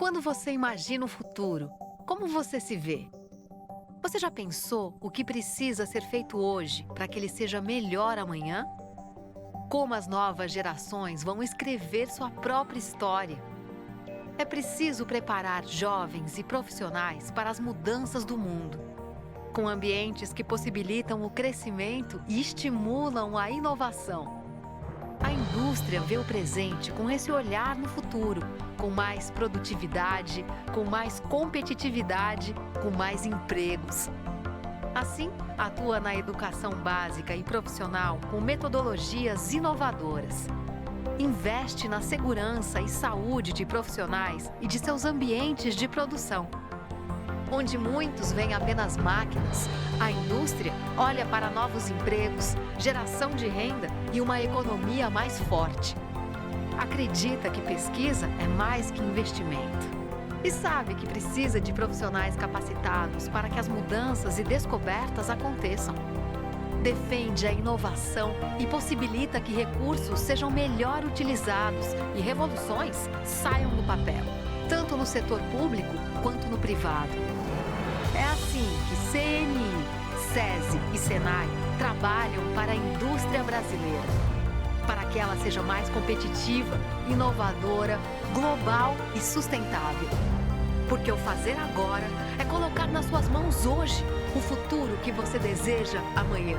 Quando você imagina o futuro, como você se vê? Você já pensou o que precisa ser feito hoje para que ele seja melhor amanhã? Como as novas gerações vão escrever sua própria história? É preciso preparar jovens e profissionais para as mudanças do mundo, com ambientes que possibilitam o crescimento e estimulam a inovação. A indústria vê o presente com esse olhar no futuro, com mais produtividade, com mais competitividade, com mais empregos. Assim, atua na educação básica e profissional com metodologias inovadoras. Investe na segurança e saúde de profissionais e de seus ambientes de produção. Onde muitos veem apenas máquinas, a indústria olha para novos empregos, geração de renda e uma economia mais forte. Acredita que pesquisa é mais que investimento. E sabe que precisa de profissionais capacitados para que as mudanças e descobertas aconteçam. Defende a inovação e possibilita que recursos sejam melhor utilizados e revoluções saiam do papel, tanto no setor público quanto no privado. É assim que CNI, SESI e SENAI trabalham para a indústria brasileira, para que ela seja mais competitiva, inovadora, global e sustentável. Porque o fazer agora é colocar nas suas mãos hoje o futuro que você deseja amanhã.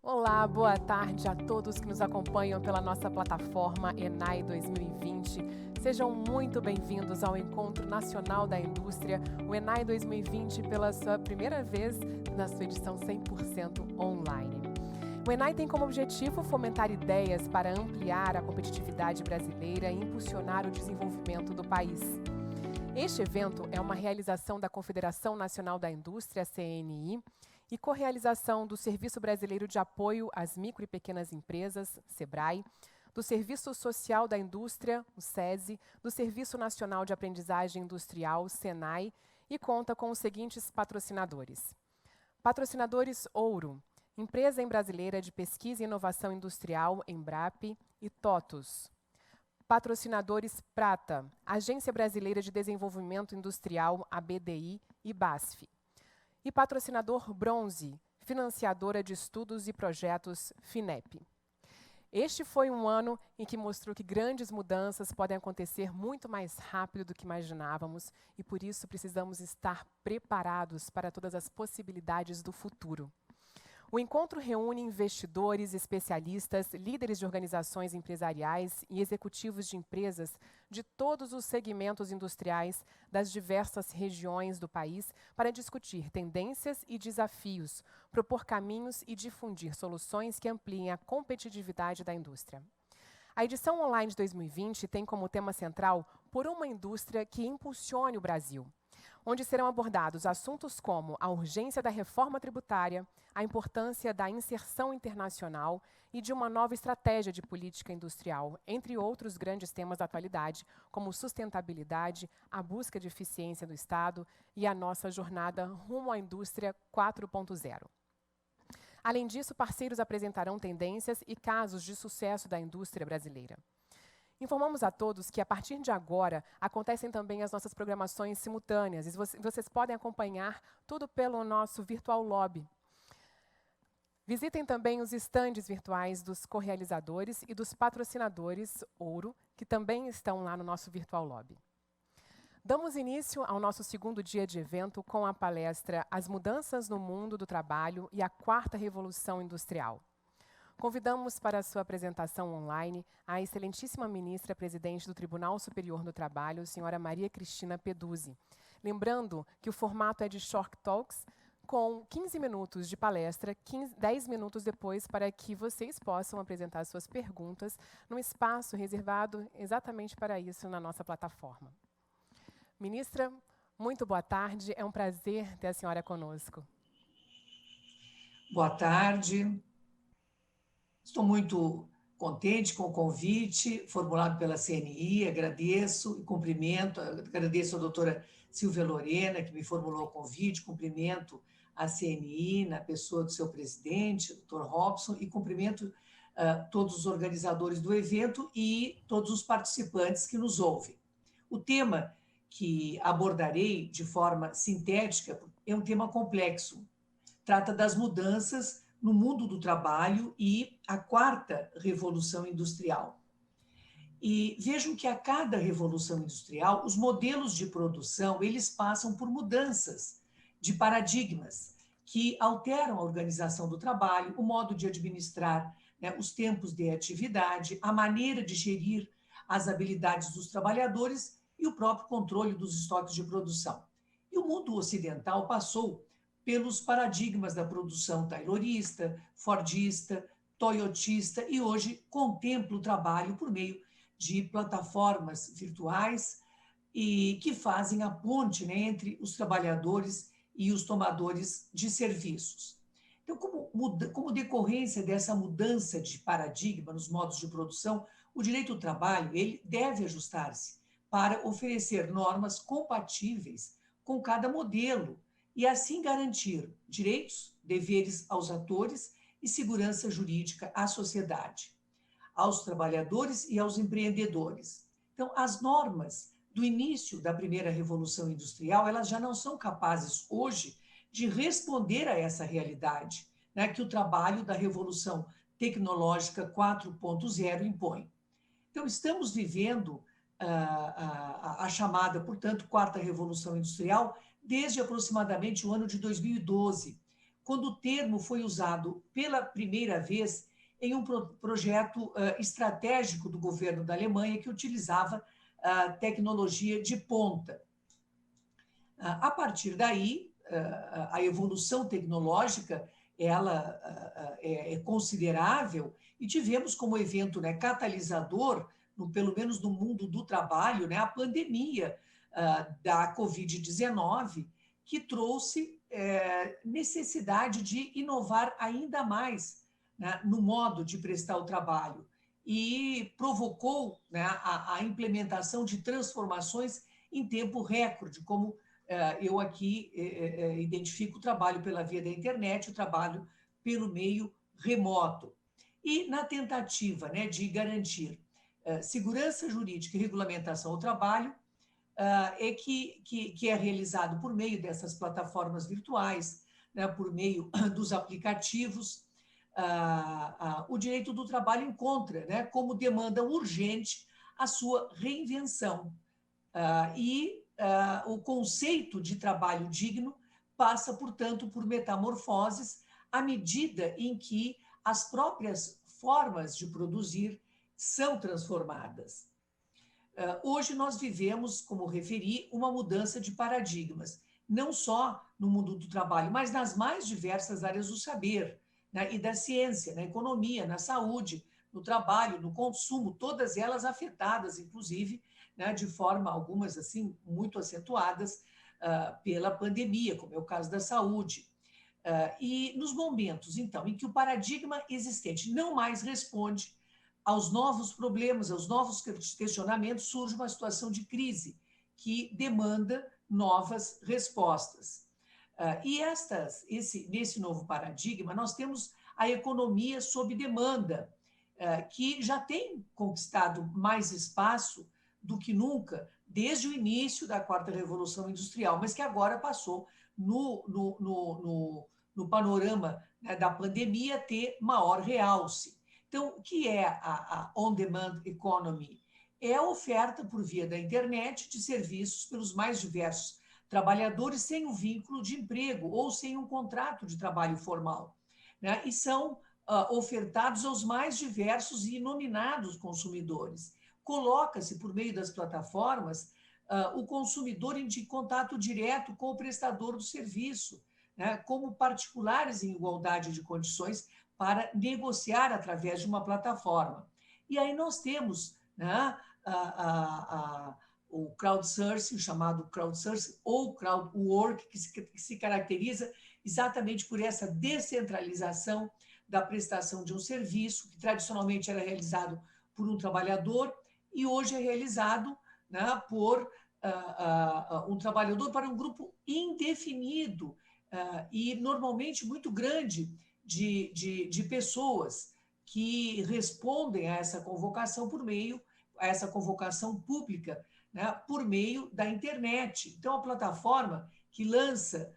Olá, boa tarde a todos que nos acompanham pela nossa plataforma ENAI 2020. Sejam muito bem-vindos ao Encontro Nacional da Indústria, o ENAI 2020, pela sua primeira vez na sua edição 100% online. O ENAI tem como objetivo fomentar ideias para ampliar a competitividade brasileira e impulsionar o desenvolvimento do país. Este evento é uma realização da Confederação Nacional da Indústria, CNI, e correalização do Serviço Brasileiro de Apoio às Micro e Pequenas Empresas, SEBRAE, do Serviço Social da Indústria, o SESI, do Serviço Nacional de Aprendizagem Industrial, SENAI, e conta com os seguintes patrocinadores. Patrocinadores Ouro, Empresa Brasileira de Pesquisa e Inovação Industrial, Embrap, e TOTUS. Patrocinadores Prata, Agência Brasileira de Desenvolvimento Industrial, ABDI, e BASF. E patrocinador Bronze, Financiadora de Estudos e Projetos, FINEP. Este foi um ano em que mostrou que grandes mudanças podem acontecer muito mais rápido do que imaginávamos e, por isso, precisamos estar preparados para todas as possibilidades do futuro. O encontro reúne investidores, especialistas, líderes de organizações empresariais e executivos de empresas de todos os segmentos industriais das diversas regiões do país para discutir tendências e desafios, propor caminhos e difundir soluções que ampliem a competitividade da indústria. A edição online de 2020 tem como tema central Por uma Indústria que Impulsione o Brasil, onde serão abordados assuntos como a urgência da reforma tributária, a importância da inserção internacional e de uma nova estratégia de política industrial, entre outros grandes temas da atualidade, como sustentabilidade, a busca de eficiência do Estado e a nossa jornada rumo à indústria 4.0. Além disso, parceiros apresentarão tendências e casos de sucesso da indústria brasileira. Informamos a todos que, a partir de agora, acontecem também as nossas programações simultâneas e vocês podem acompanhar tudo pelo nosso Virtual Lobby. Visitem também os estandes virtuais dos correalizadores e dos patrocinadores Ouro, que também estão lá no nosso Virtual Lobby. Damos início ao nosso segundo dia de evento com a palestra As Mudanças no Mundo do Trabalho e a Quarta Revolução Industrial. Convidamos para a sua apresentação online a excelentíssima ministra presidente do Tribunal Superior do Trabalho, senhora Maria Cristina Peduzzi. Lembrando que o formato é de Short Talks, com 15 minutos de palestra, 10 minutos depois para que vocês possam apresentar suas perguntas num espaço reservado exatamente para isso na nossa plataforma. Ministra, muito boa tarde, é um prazer ter a senhora conosco. Boa tarde. Estou muito contente com o convite formulado pela CNI, agradeço e cumprimento, agradeço a doutora Silvia Lorena, que me formulou o convite, cumprimento a CNI, na pessoa do seu presidente, doutor Robson, e cumprimento todos os organizadores do evento e todos os participantes que nos ouvem. O tema que abordarei de forma sintética é um tema complexo. Trata das mudanças no mundo do trabalho e a quarta revolução industrial. E vejam que a cada revolução industrial, os modelos de produção, eles passam por mudanças de paradigmas que alteram a organização do trabalho, o modo de administrar, né, os tempos de atividade, a maneira de gerir as habilidades dos trabalhadores e o próprio controle dos estoques de produção. E o mundo ocidental passou pelos paradigmas da produção taylorista, fordista, toyotista e hoje contempla o trabalho por meio de plataformas virtuais e que fazem a ponte, né, entre os trabalhadores e os tomadores de serviços. Então, como decorrência dessa mudança de paradigma nos modos de produção, o direito do trabalho ele deve ajustar-se para oferecer normas compatíveis com cada modelo e assim garantir direitos, deveres aos atores e segurança jurídica à sociedade, aos trabalhadores e aos empreendedores. Então, as normas do início da primeira revolução industrial, elas já não são capazes hoje de responder a essa realidade, né, que o trabalho da revolução tecnológica 4.0 impõe. Então, estamos vivendo a chamada, portanto, quarta revolução industrial desde aproximadamente o ano de 2012, quando o termo foi usado pela primeira vez em um projeto estratégico do governo da Alemanha que utilizava tecnologia de ponta. A partir daí, a evolução tecnológica ela é considerável e tivemos como evento, né, catalisador, pelo menos no mundo do trabalho, né, a pandemia da Covid-19, que trouxe necessidade de inovar ainda mais, né, no modo de prestar o trabalho e provocou, né, a implementação de transformações em tempo recorde, como eu aqui identifico o trabalho pela via da internet, o trabalho pelo meio remoto. E na tentativa, né, de garantir segurança jurídica e regulamentação ao trabalho, que é realizado por meio dessas plataformas virtuais, né, por meio dos aplicativos, o direito do trabalho encontra, né, como demanda urgente a sua reinvenção. O conceito de trabalho digno passa, portanto, por metamorfoses à medida em que as próprias formas de produzir são transformadas. Hoje nós vivemos, como referi, uma mudança de paradigmas, não só no mundo do trabalho, mas nas mais diversas áreas do saber, né, e da ciência, na economia, na saúde, no trabalho, no consumo, todas elas afetadas, inclusive, né, de forma, algumas assim, muito acentuadas pela pandemia, como é o caso da saúde. E nos momentos, então, em que o paradigma existente não mais responde aos novos problemas, aos novos questionamentos, surge uma situação de crise que demanda novas respostas. Nesse novo paradigma, nós temos a economia sob demanda, que já tem conquistado mais espaço do que nunca desde o início da quarta revolução industrial, mas que agora passou no panorama, né, da pandemia a ter maior realce. Então, o que é a on-demand economy? É a oferta por via da internet de serviços pelos mais diversos trabalhadores sem um vínculo de emprego ou sem um contrato de trabalho formal, né? E são ofertados aos mais diversos e inominados consumidores. Coloca-se, por meio das plataformas, o consumidor em contato direto com o prestador do serviço, né, como particulares em igualdade de condições para negociar através de uma plataforma. E aí nós temos, né, o crowdsourcing, chamado crowdsourcing ou crowdwork, que se caracteriza exatamente por essa descentralização da prestação de um serviço, que tradicionalmente era realizado por um trabalhador e hoje é realizado, né, por um trabalhador para um grupo indefinido e normalmente muito grande de pessoas, que respondem a essa convocação pública, né, por meio da internet. Então, a plataforma que lança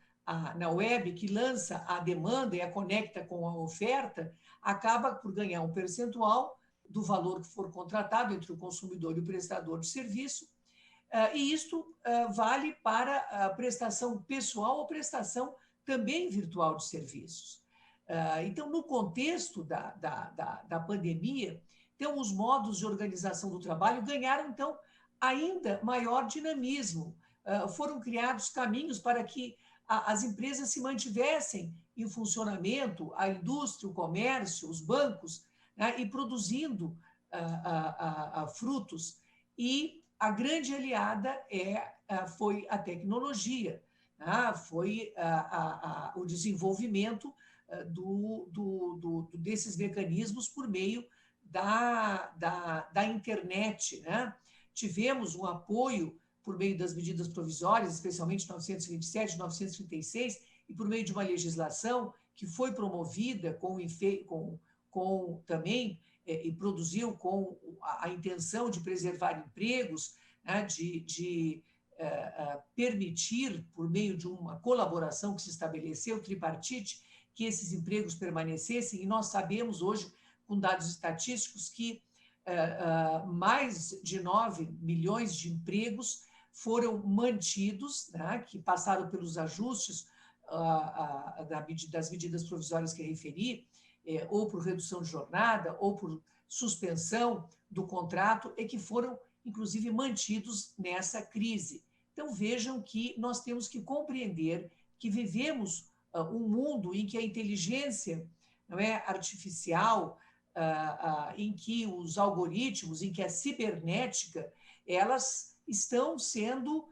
na web, que lança a demanda e a conecta com a oferta, acaba por ganhar um percentual do valor que for contratado entre o consumidor e o prestador de serviço, e isto vale para a prestação pessoal ou prestação também virtual de serviços. Então, no contexto da pandemia, então, os modos de organização do trabalho ganharam, então, ainda maior dinamismo. Foram criados caminhos para que as empresas se mantivessem em funcionamento, a indústria, o comércio, os bancos, né, e produzindo frutos. E a grande aliada foi a tecnologia, né, foi o desenvolvimento desses mecanismos por meio da internet, né? Tivemos um apoio por meio das medidas provisórias, especialmente 927, 936, e por meio de uma legislação que foi promovida também e produziu com a intenção de preservar empregos, né, de permitir, por meio de uma colaboração que se estabeleceu, tripartite, que esses empregos permanecessem, e nós sabemos hoje, com dados estatísticos, que mais de 9 milhões de empregos foram mantidos, né, que passaram pelos ajustes das medidas provisórias que referi, ou por redução de jornada, ou por suspensão do contrato, e que foram, inclusive, mantidos nessa crise. Então, vejam que nós temos que compreender que vivemos um mundo em que a inteligência, não é, artificial, em que os algoritmos, em que a cibernética, elas estão sendo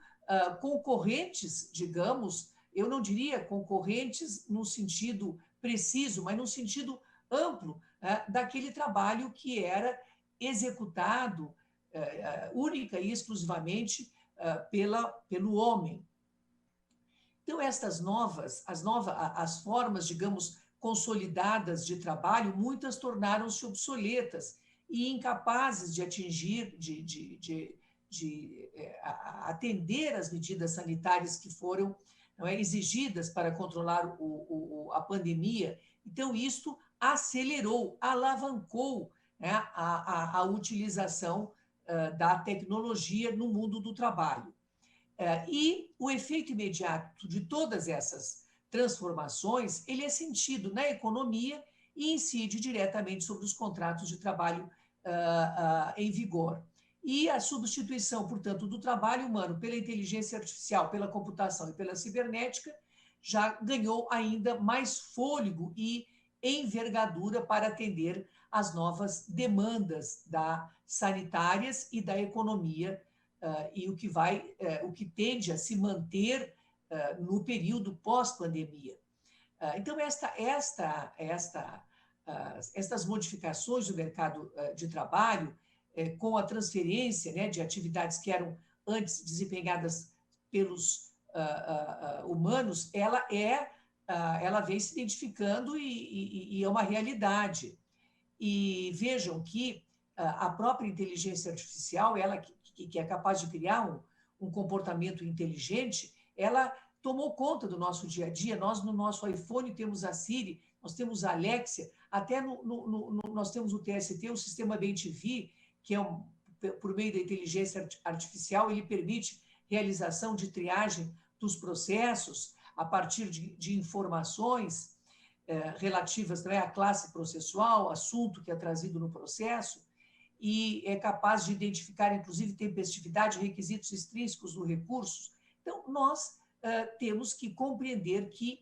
concorrentes, digamos, eu não diria concorrentes no sentido preciso, mas no sentido amplo, daquele trabalho que era executado única e exclusivamente pelo homem. Então, as formas, digamos, consolidadas de trabalho, muitas tornaram-se obsoletas e incapazes de atingir, de atender às medidas sanitárias que foram, não é, exigidas para controlar a pandemia. Então, isto acelerou, alavancou, né, a utilização da tecnologia no mundo do trabalho. E o efeito imediato de todas essas transformações, ele é sentido na economia e incide diretamente sobre os contratos de trabalho em vigor. E a substituição, portanto, do trabalho humano pela inteligência artificial, pela computação e pela cibernética já ganhou ainda mais fôlego e envergadura para atender às novas demandas sanitárias e da economia, e o que tende a se manter no período pós-pandemia. Então, estas modificações do mercado de trabalho, com a transferência, né, de atividades que eram antes desempenhadas pelos humanos, ela vem se identificando e é uma realidade. E vejam que a própria inteligência artificial, ela que é capaz de criar um comportamento inteligente, ela tomou conta do nosso dia a dia. Nós, no nosso iPhone, temos a Siri, nós temos a Alexia, até nós temos o TST, o sistema BenTV, que por meio da inteligência artificial, ele permite realização de triagem dos processos a partir de informações relativas, né, à classe processual, assunto que é trazido no processo, e é capaz de identificar, inclusive, tempestividade, requisitos extrínsecos do recurso. Então, nós temos que compreender que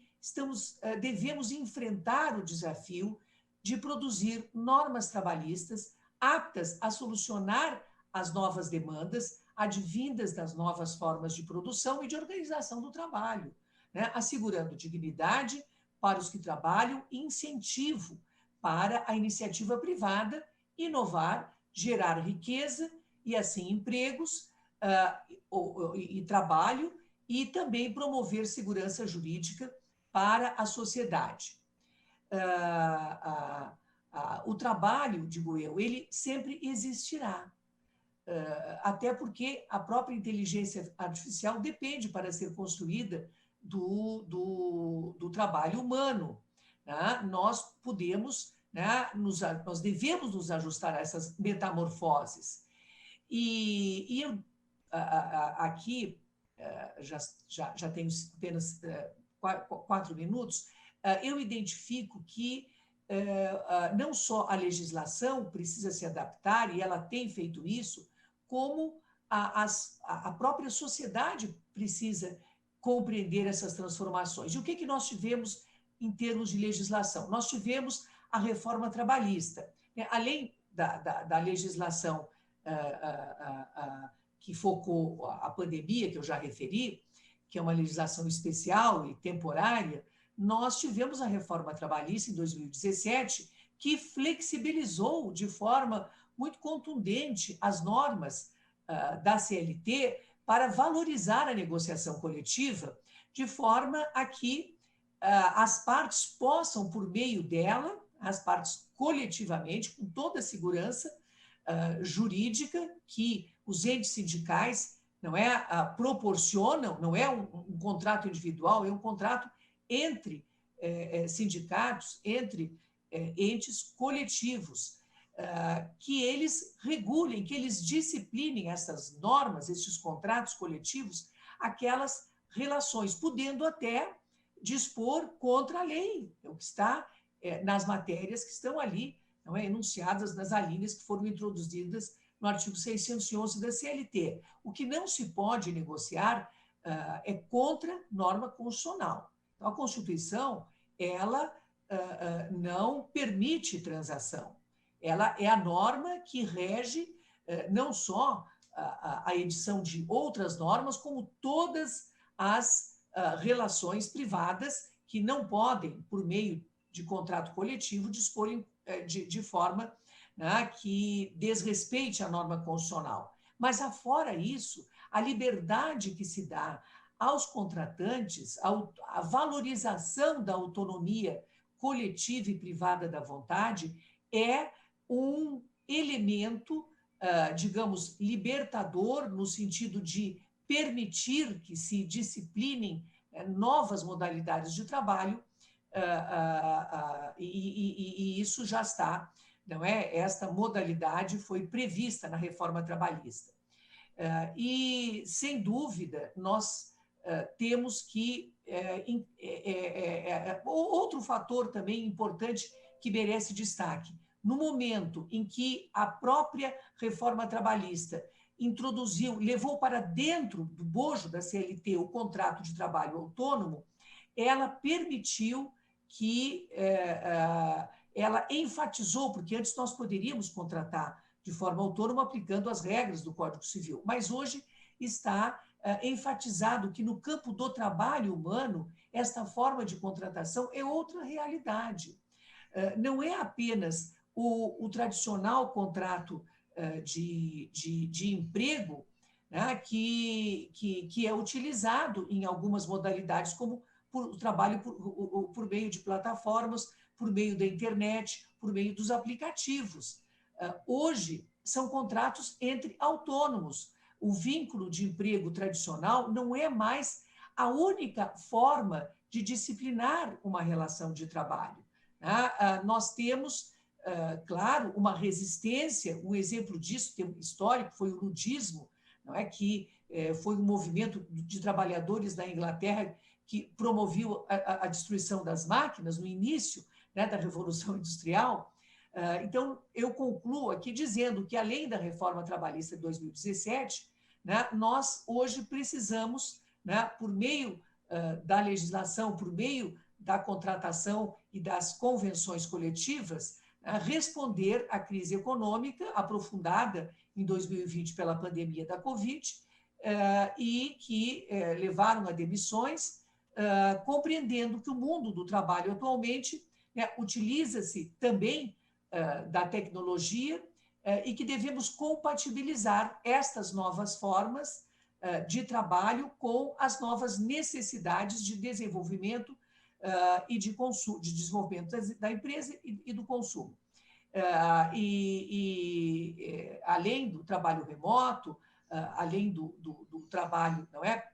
devemos enfrentar o desafio de produzir normas trabalhistas aptas a solucionar as novas demandas advindas das novas formas de produção e de organização do trabalho, né? Assegurando dignidade para os que trabalham e incentivo para a iniciativa privada inovar, gerar riqueza e, assim, empregos e trabalho, e também promover segurança jurídica para a sociedade. O trabalho, digo eu, ele sempre existirá. Até porque a própria inteligência artificial depende para ser construída do trabalho humano. Né? Nós podemos, né, nós devemos nos ajustar a essas metamorfoses. E eu, aqui, já tenho apenas 4 minutos, eu identifico que não só a legislação precisa se adaptar, e ela tem feito isso, como a própria sociedade precisa compreender essas transformações. E o que nós tivemos em termos de legislação? Nós tivemos a reforma trabalhista. Além da legislação que focou a pandemia, que eu já referi, que é uma legislação especial e temporária, nós tivemos a reforma trabalhista em 2017, que flexibilizou de forma muito contundente as normas da CLT para valorizar a negociação coletiva, de forma a que as partes possam, por meio dela, as partes coletivamente, com toda a segurança jurídica que os entes sindicais proporcionam, não é um contrato individual, é um contrato entre sindicatos, entre entes coletivos, que eles regulem, que eles disciplinem essas normas, esses contratos coletivos, aquelas relações, podendo até dispor contra a lei, o que está nas matérias que estão ali, enunciadas nas alíneas que foram introduzidas no artigo 611 da CLT. O que não se pode negociar é contra norma constitucional. Então, a Constituição, ela não permite transação. Ela é a norma que rege não só a edição de outras normas, como todas as relações privadas que não podem, por meio de contrato coletivo, dispor de forma, né, que desrespeite a norma constitucional. Mas, afora isso, a liberdade que se dá aos contratantes, a valorização da autonomia coletiva e privada da vontade é um elemento, digamos, libertador, no sentido de permitir que se disciplinem novas modalidades de trabalho, e isso já está, não é? Esta modalidade foi prevista na reforma trabalhista. E, sem dúvida, nós temos que... outro fator também importante que merece destaque. No momento em que a própria reforma trabalhista levou para dentro do bojo da CLT o contrato de trabalho autônomo, ela permitiu que ela enfatizou, porque antes nós poderíamos contratar de forma autônoma aplicando as regras do Código Civil, mas hoje está enfatizado que no campo do trabalho humano, esta forma de contratação é outra realidade. Não é apenas o tradicional contrato de emprego, né, que é utilizado em algumas modalidades, como o trabalho por meio de plataformas, por meio da internet, por meio dos aplicativos. Hoje, são contratos entre autônomos. O vínculo de emprego tradicional não é mais a única forma de disciplinar uma relação de trabalho. Nós temos, claro, uma resistência, um exemplo disso histórico foi o ludismo, não é? Que foi um movimento de trabalhadores da Inglaterra que promoveu a destruição das máquinas no início, né, da Revolução Industrial. Então, eu concluo aqui dizendo que, além da reforma trabalhista de 2017, né, nós hoje precisamos, né, por meio da legislação, por meio da contratação e das convenções coletivas, responder à crise econômica aprofundada em 2020 pela pandemia da Covid, e que levaram a demissões, compreendendo que o mundo do trabalho atualmente, né, utiliza-se também da tecnologia, e que devemos compatibilizar estas novas formas de trabalho com as novas necessidades de desenvolvimento e de desenvolvimento da empresa e do consumo. Além do trabalho remoto, além do trabalho, não é,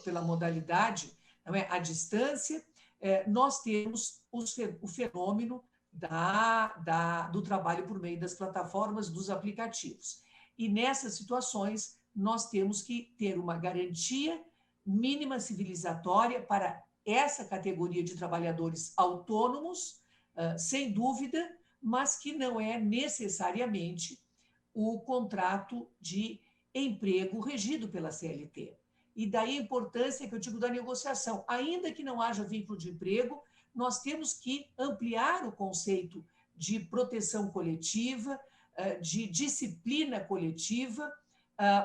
pela modalidade, não é, à distância, nós temos o fenômeno do trabalho por meio das plataformas, dos aplicativos. E nessas situações, nós temos que ter uma garantia mínima civilizatória para essa categoria de trabalhadores autônomos, sem dúvida, mas que não é necessariamente o contrato de emprego regido pela CLT. E daí a importância que eu digo da negociação. Ainda que não haja vínculo de emprego, nós temos que ampliar o conceito de proteção coletiva, de disciplina coletiva,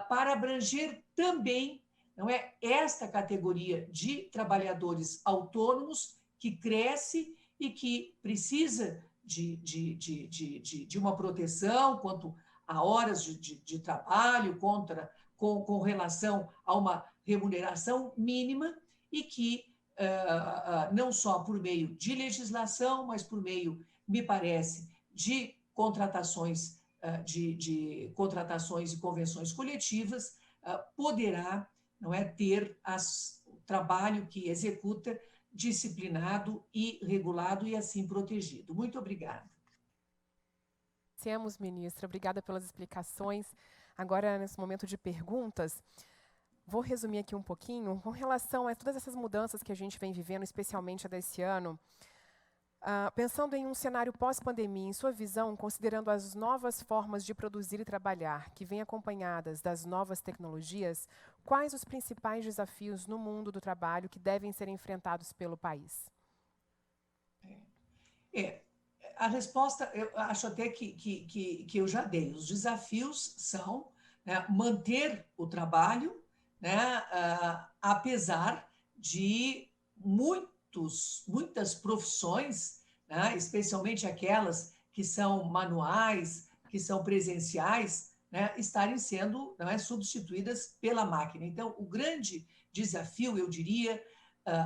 para abranger também, não é, esta categoria de trabalhadores autônomos que cresce e que precisa de uma proteção quanto a horas de trabalho, com relação a uma remuneração mínima, e que, não só por meio de legislação, mas por meio, me parece, de contratações, de contratações e convenções coletivas, poderá, não é, ter o trabalho que executa disciplinado e regulado e assim protegido. Muito obrigada. Agradecemos, ministra. Obrigada pelas explicações. Agora, nesse momento de perguntas, vou resumir aqui um pouquinho com relação a todas essas mudanças que a gente vem vivendo, especialmente desse ano. Pensando em um cenário pós-pandemia, em sua visão, considerando as novas formas de produzir e trabalhar, que vêm acompanhadas das novas tecnologias, quais os principais desafios no mundo do trabalho que devem ser enfrentados pelo país? A resposta, eu acho até que eu já dei. Os desafios são, né, manter o trabalho, né, apesar de muitas profissões, né, especialmente aquelas que são manuais, que são presenciais, né, estarem sendo, não é, substituídas pela máquina. Então, o grande desafio, eu diria,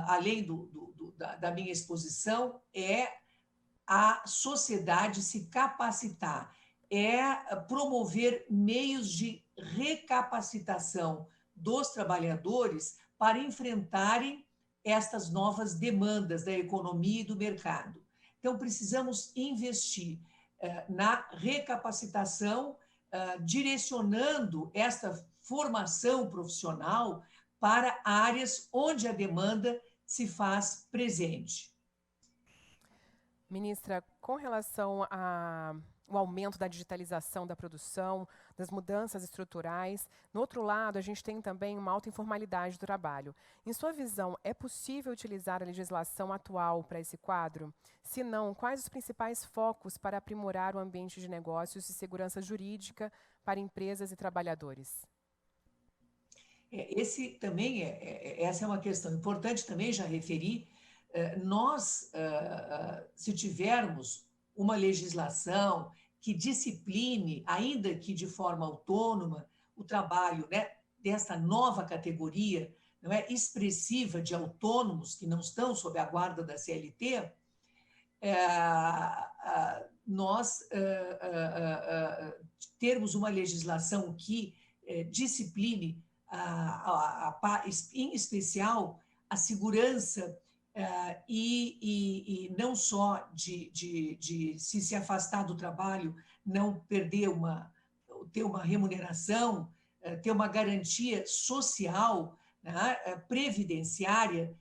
além da minha exposição, é a sociedade se capacitar, é promover meios de recapacitação dos trabalhadores para enfrentarem estas novas demandas da economia e do mercado. Então, precisamos investir na recapacitação, direcionando esta formação profissional para áreas onde a demanda se faz presente. Ministra, com relação ao aumento da digitalização da produção, das mudanças estruturais, no outro lado, a gente tem também uma alta informalidade do trabalho. Em sua visão, é possível utilizar a legislação atual para esse quadro? Se não, quais os principais focos para aprimorar o ambiente de negócios e segurança jurídica para empresas e trabalhadores? Essa é uma questão importante também, já referi. Nós, se tivermos uma legislação que discipline, ainda que de forma autônoma, o trabalho, né, dessa nova categoria, não é, expressiva de autônomos que não estão sob a guarda da CLT, nós termos uma legislação que discipline, em especial, a segurança, e não só de se afastar do trabalho, não perder ter uma remuneração, ter uma garantia social, né, previdenciária,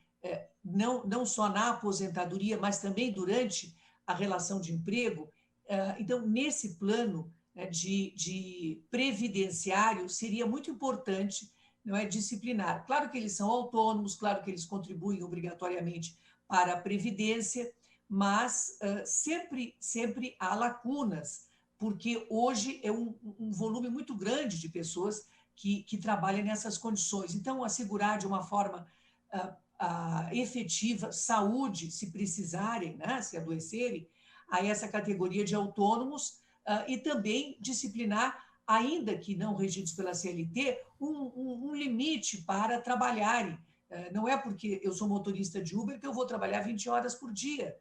não só na aposentadoria, mas também durante a relação de emprego. Então, nesse plano, né, de previdenciário, seria muito importante, não é, disciplinar. Claro que eles são autônomos, claro que eles contribuem obrigatoriamente para a previdência, mas sempre há lacunas, porque hoje é um volume muito grande de pessoas que trabalham nessas condições. Então, assegurar de uma forma efetiva saúde, se precisarem, né, se adoecerem, a essa categoria de autônomos, e também disciplinar, ainda que não regidos pela CLT, um limite para trabalharem. Não é porque eu sou motorista de Uber que eu vou trabalhar 20 horas por dia.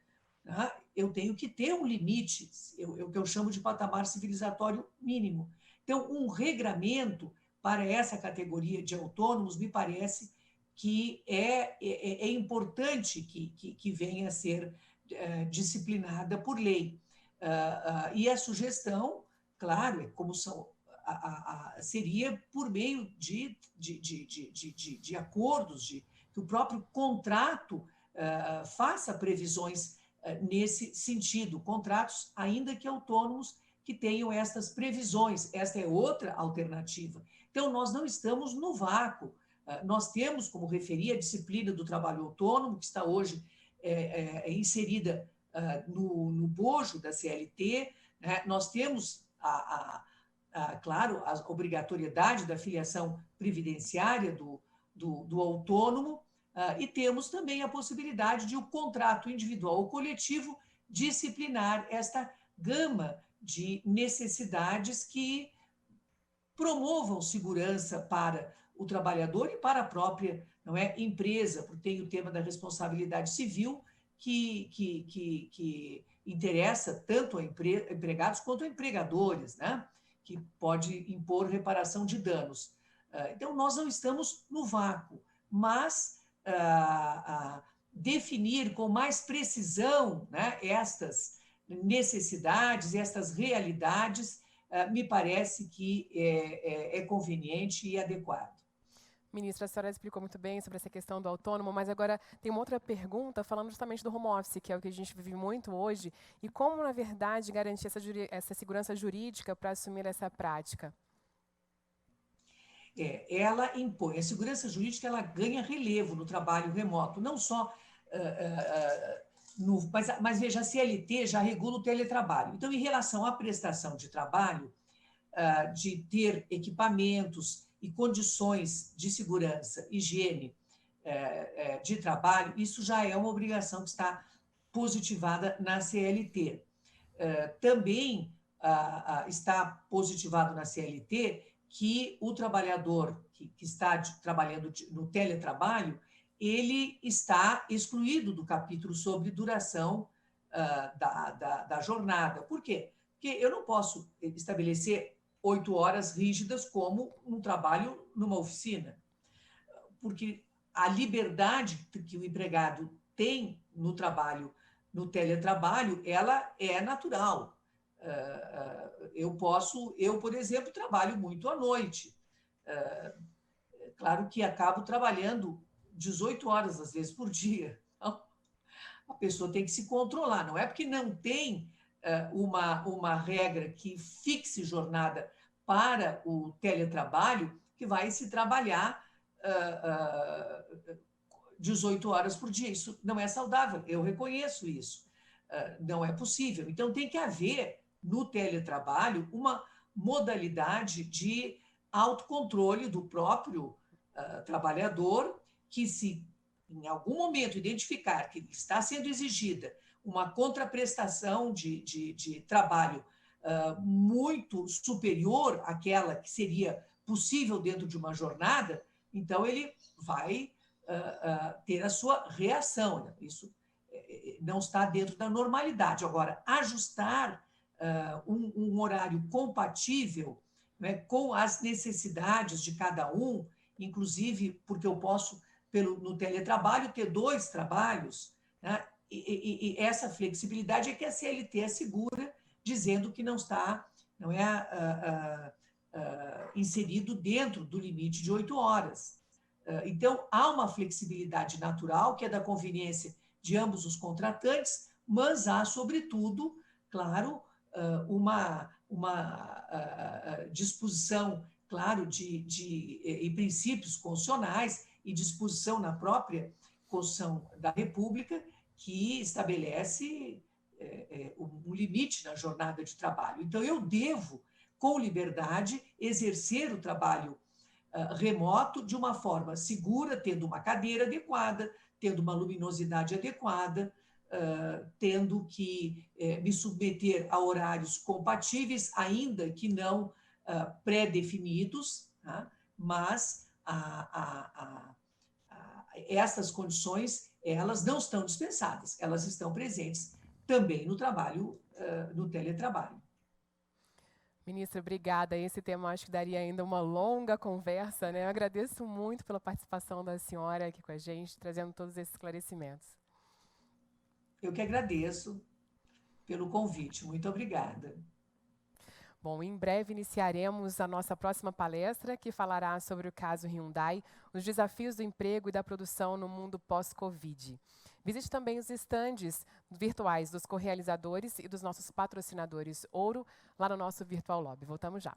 né, eu tenho que ter um limite, o que eu chamo de patamar civilizatório mínimo. Então, um regramento para essa categoria de autônomos me parece que é importante que venha a ser disciplinada por lei. E a sugestão, claro, como são, seria por meio de acordos, que o próprio contrato faça previsões nesse sentido, contratos, ainda que autônomos, que tenham estas previsões. Esta é outra alternativa. Então, nós não estamos no vácuo. Nós temos, como referi, a disciplina do trabalho autônomo, que está hoje inserida no bojo da CLT, né? Nós temos, claro, a obrigatoriedade da filiação previdenciária do autônomo, e temos também a possibilidade de o contrato individual ou coletivo disciplinar esta gama de necessidades que promovam segurança para o trabalhador e para a própria, não é, empresa, porque tem o tema da responsabilidade civil que interessa tanto a empregados quanto a empregadores, né? Que pode impor reparação de danos. Então, nós não estamos no vácuo, mas definir com mais precisão, né, estas necessidades, estas realidades, me parece que é conveniente e adequado. Ministra, a senhora explicou muito bem sobre essa questão do autônomo, mas agora tem uma outra pergunta falando justamente do home office, que é o que a gente vive muito hoje, e como, na verdade, garantir essa segurança jurídica para assumir essa prática? Ela impõe, a segurança jurídica ela ganha relevo no trabalho remoto, não só mas veja, a CLT já regula o teletrabalho. Então, em relação à prestação de trabalho, de ter equipamentos e condições de segurança, higiene de trabalho, isso já é uma obrigação que está positivada na CLT. Também está positivado na CLT que o trabalhador que está trabalhando no teletrabalho, ele está excluído do capítulo sobre duração da jornada. Por quê? Porque eu não posso estabelecer 8 horas rígidas como um trabalho numa oficina, porque a liberdade que o empregado tem no trabalho, no teletrabalho, ela é natural. Eu, por exemplo, trabalho muito à noite. Claro que acabo trabalhando 18 horas, às vezes, por dia. Então, a pessoa tem que se controlar. Não é porque não tem uma regra que fixe jornada para o teletrabalho que vai se trabalhar 18 horas por dia. Isso não é saudável, eu reconheço isso. Não é possível. Então, tem que haver no teletrabalho uma modalidade de autocontrole do próprio trabalhador, que se em algum momento identificar que está sendo exigida uma contraprestação de trabalho muito superior àquela que seria possível dentro de uma jornada, então ele vai ter a sua reação. Isso não está dentro da normalidade. Agora, ajustar um horário compatível, né, com as necessidades de cada um, inclusive porque eu posso, no teletrabalho, ter 2 trabalhos, né, e essa flexibilidade é que a CLT assegura, dizendo que não é inserido dentro do limite de 8 horas. Então, há uma flexibilidade natural, que é da conveniência de ambos os contratantes, mas há, sobretudo, claro, uma disposição, claro, de princípios constitucionais e disposição na própria Constituição da República, que estabelece um limite na jornada de trabalho. Então, eu devo, com liberdade, exercer o trabalho remoto de uma forma segura, tendo uma cadeira adequada, tendo uma luminosidade adequada, tendo que me submeter a horários compatíveis, ainda que não pré-definidos, tá? Mas essas condições, elas não estão dispensadas, elas estão presentes também no trabalho, no teletrabalho. Ministra, obrigada. Esse tema acho que daria ainda uma longa conversa, né? Eu agradeço muito pela participação da senhora aqui com a gente, trazendo todos esses esclarecimentos. Eu que agradeço pelo convite. Muito obrigada. Bom, em breve iniciaremos a nossa próxima palestra, que falará sobre o caso Hyundai, os desafios do emprego e da produção no mundo pós-Covid. Visite também os estandes virtuais dos correalizadores e dos nossos patrocinadores Ouro, lá no nosso Virtual Lobby. Voltamos já.